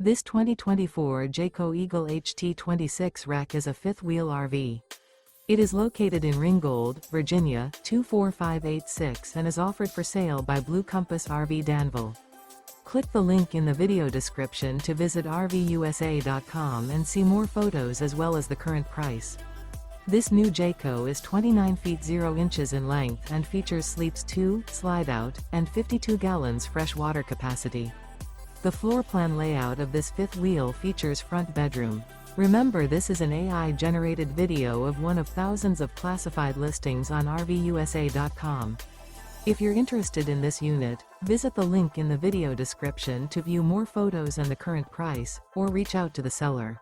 This 2024 Jayco Eagle HT 26 rack is a fifth-wheel RV. It is located in Ringgold, Virginia, 24586 and is offered for sale by Blue Compass RV Danville. Click the link in the video description to visit RVUSA.com and see more photos as well as the current price. This new Jayco is 29 feet 0 inches in length and features sleeps 2, slide-out, and 52 gallons fresh water capacity. The floor plan layout of this fifth wheel features front bedroom. Remember, this is an AI-generated video of one of thousands of classified listings on RVUSA.com. If you're interested in this unit, visit the link in the video description to view more photos and the current price, or reach out to the seller.